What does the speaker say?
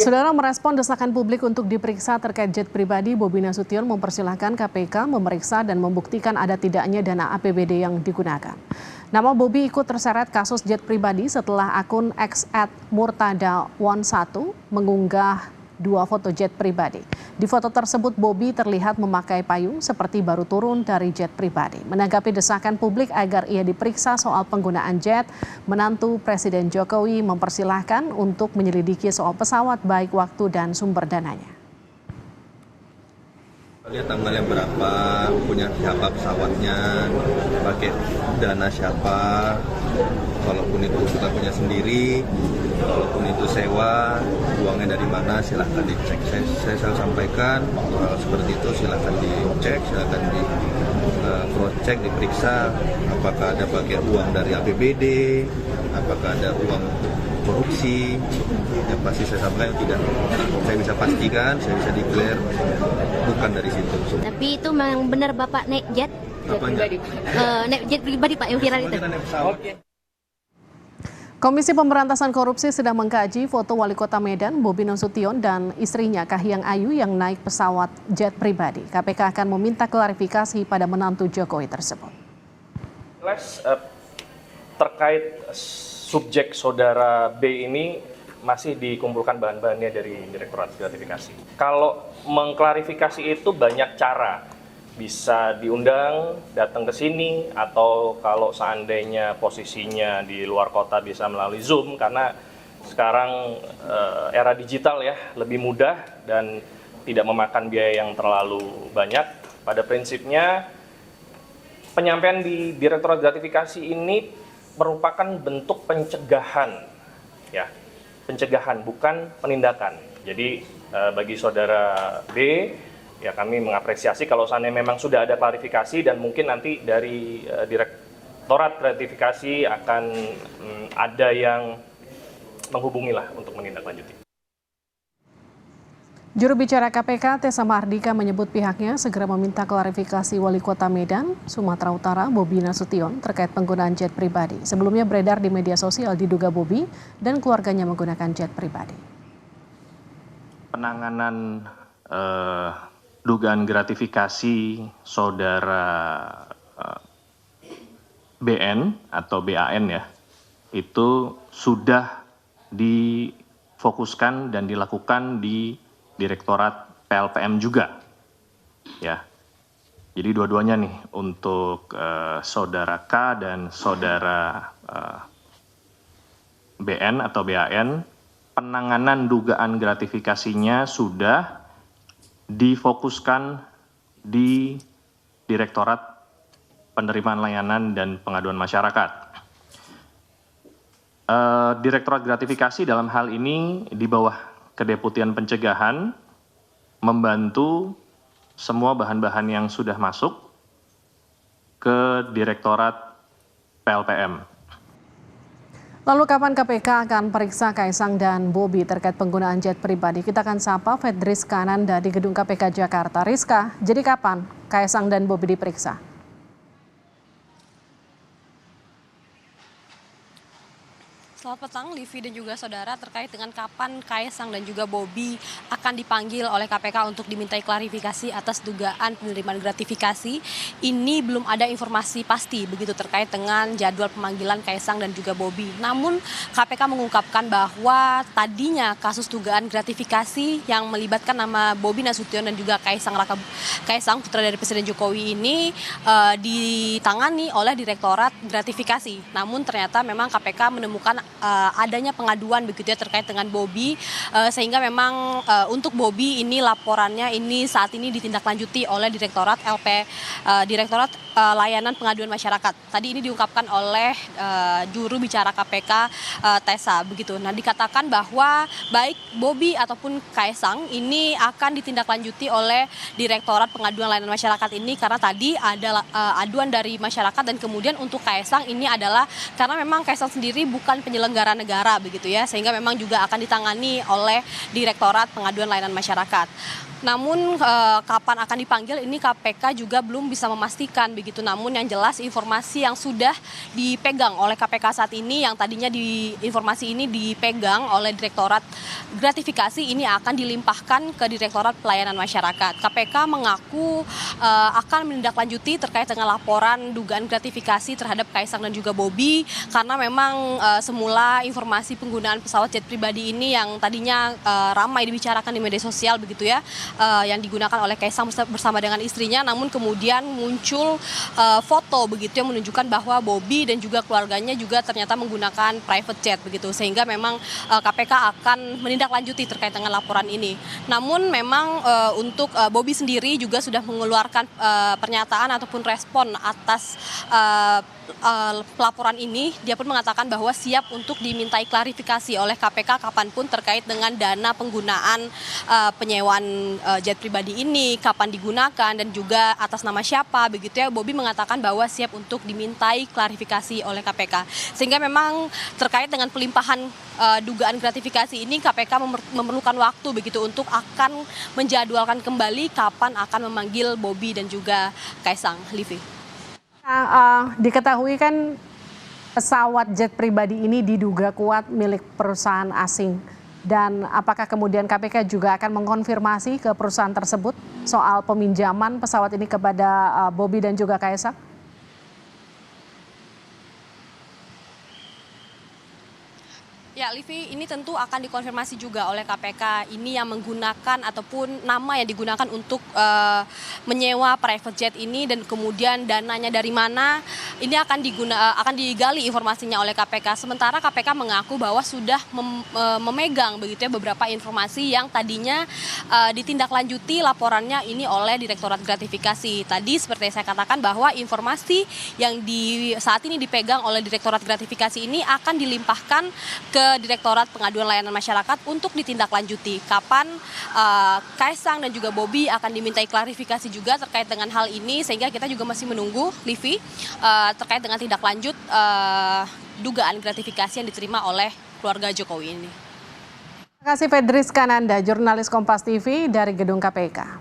Saudara, merespon desakan publik untuk diperiksa terkait jet pribadi, Bobi Nasution mempersilahkan KPK memeriksa dan membuktikan ada tidaknya dana APBD yang digunakan. Nama Bobi ikut terseret kasus jet pribadi setelah akun @murtada11 mengunggah 2 foto jet pribadi. Di foto tersebut Bobi terlihat memakai payung seperti baru turun dari jet pribadi. Menanggapi desakan publik agar ia diperiksa soal penggunaan jet, menantu Presiden Jokowi mempersilahkan untuk menyelidiki soal pesawat baik waktu dan sumber dananya. Lihat tanggalnya berapa, punya siapa pesawatnya, pakai dana siapa, walaupun itu kita punya sendiri, walaupun itu sewa, uangnya dari mana silahkan dicek. Saya selalu sampaikan hal seperti itu silahkan dicek, silahkan di cross check, diperiksa apakah ada pakai uang dari APBD, apakah ada uang korupsi. Yang pasti saya sampaikan tidak, saya bisa pastikan, saya bisa declare bukan dari situ. Tapi itu memang benar Bapak naik jet? Pribadi. Naik jet pribadi Pak yang viral itu? Komisi Pemberantasan Korupsi sedang mengkaji foto Wali Kota Medan, Bobi Nasution, dan istrinya Kahiyang Ayu yang naik pesawat jet pribadi. KPK akan meminta klarifikasi pada menantu Jokowi tersebut. Terkait subjek saudara B ini masih dikumpulkan bahan-bahannya dari Direktorat Gratifikasi. Kalau mengklarifikasi itu banyak cara. Bisa diundang, datang ke sini, atau kalau seandainya posisinya di luar kota bisa melalui Zoom, karena sekarang era digital ya, lebih mudah dan tidak memakan biaya yang terlalu banyak. Pada prinsipnya, penyampaian di Direktorat Gratifikasi ini merupakan bentuk pencegahan, ya, pencegahan bukan penindakan. Jadi bagi saudara B, ya kami mengapresiasi kalau seandainya memang sudah ada klarifikasi dan mungkin nanti dari Direktorat Gratifikasi akan ada yang menghubungilah untuk menindaklanjuti. Juru bicara KPK Tessa Mardika menyebut pihaknya segera meminta klarifikasi Wali Kota Medan, Sumatera Utara, Bobi Nasution terkait penggunaan jet pribadi. Sebelumnya beredar di media sosial diduga Bobi dan keluarganya menggunakan jet pribadi. Penanganan dugaan gratifikasi saudara BN atau BAN ya, itu sudah difokuskan dan dilakukan di Direktorat PLPM juga, ya. Jadi dua-duanya nih untuk saudara K dan saudara BN atau BAN, penanganan dugaan gratifikasinya sudah difokuskan di Direktorat Penerimaan Layanan dan Pengaduan Masyarakat. Direktorat Gratifikasi dalam hal ini di bawah Kedeputian Pencegahan membantu semua bahan-bahan yang sudah masuk ke Direktorat PLPM. Lalu kapan KPK akan periksa Kaisang dan Bobi terkait penggunaan jet pribadi? Kita akan sapa Fedriska Ananda di Gedung KPK Jakarta. Rizka, jadi kapan Kaisang dan Bobi diperiksa? Selamat petang, Livi dan juga saudara, terkait dengan kapan Kaisang dan juga Bobi akan dipanggil oleh KPK untuk dimintai klarifikasi atas dugaan penerimaan gratifikasi. Ini belum ada informasi pasti begitu terkait dengan jadwal pemanggilan Kaisang dan juga Bobi. Namun KPK mengungkapkan bahwa tadinya kasus dugaan gratifikasi yang melibatkan nama Bobi Nasution dan juga Kaisang putra dari Presiden Jokowi ini ditangani oleh Direktorat Gratifikasi. Namun ternyata memang KPK menemukan adanya pengaduan begitu ya terkait dengan Bobi, sehingga memang untuk Bobi ini laporannya ini saat ini ditindaklanjuti oleh Direktorat Layanan Pengaduan Masyarakat. Tadi ini diungkapkan oleh juru bicara KPK Tessa begitu. Nah, dikatakan bahwa baik Bobi ataupun Kaisang ini akan ditindaklanjuti oleh Direktorat Pengaduan Layanan Masyarakat ini karena tadi ada aduan dari masyarakat, dan kemudian untuk Kaisang ini adalah karena memang Kaisang sendiri bukan penyelenggara negara begitu ya, sehingga memang juga akan ditangani oleh Direktorat Pengaduan Layanan Masyarakat. Namun kapan akan dipanggil ini KPK juga belum bisa memastikan begitu. Namun yang jelas informasi yang sudah dipegang oleh KPK saat ini, yang tadinya informasi ini dipegang oleh Direktorat Gratifikasi, ini akan dilimpahkan ke Direktorat Pelayanan Masyarakat. KPK mengaku akan menindaklanjuti terkait dengan laporan dugaan gratifikasi terhadap Kaisang dan juga Bobi, karena memang semula informasi penggunaan pesawat jet pribadi ini yang tadinya ramai dibicarakan di media sosial begitu ya, yang digunakan oleh Kaisang bersama dengan istrinya, namun kemudian muncul foto begitu yang menunjukkan bahwa Bobi dan juga keluarganya juga ternyata menggunakan private jet begitu, sehingga memang KPK akan menindaklanjuti terkait dengan laporan ini. Namun memang untuk Bobi sendiri juga sudah mengeluarkan pernyataan ataupun respon atas pelaporan ini. Dia pun mengatakan bahwa siap untuk dimintai klarifikasi oleh KPK kapanpun terkait dengan dana penggunaan penyewaan jet pribadi ini, kapan digunakan dan juga atas nama siapa begitu ya. Bobi mengatakan bahwa siap untuk dimintai klarifikasi oleh KPK. Sehingga memang terkait dengan pelimpahan dugaan gratifikasi ini, KPK memerlukan waktu begitu untuk akan menjadwalkan kembali kapan akan memanggil Bobi dan juga Kaisang. Livi. Diketahui kan pesawat jet pribadi ini diduga kuat milik perusahaan asing. Dan apakah kemudian KPK juga akan mengkonfirmasi ke perusahaan tersebut soal peminjaman pesawat ini kepada Bobi dan juga Kaisang? Ya, Livi, ini tentu akan dikonfirmasi juga oleh KPK. Ini yang menggunakan ataupun nama yang digunakan untuk menyewa private jet ini dan kemudian dananya dari mana, ini akan digali informasinya oleh KPK. Sementara KPK mengaku bahwa sudah memegang begitu ya beberapa informasi yang tadinya ditindaklanjuti laporannya ini oleh Direktorat Gratifikasi. Tadi seperti saya katakan bahwa informasi yang saat ini dipegang oleh Direktorat Gratifikasi ini akan dilimpahkan ke Direktorat Pengaduan Layanan Masyarakat untuk ditindaklanjuti. Kapan Kaisang dan juga Bobi akan dimintai klarifikasi juga terkait dengan hal ini, sehingga kita juga masih menunggu, Livi, terkait dengan tindak lanjut dugaan gratifikasi yang diterima oleh keluarga Jokowi ini. Terima kasih Fedris Kananda, jurnalis Kompas TV dari Gedung KPK.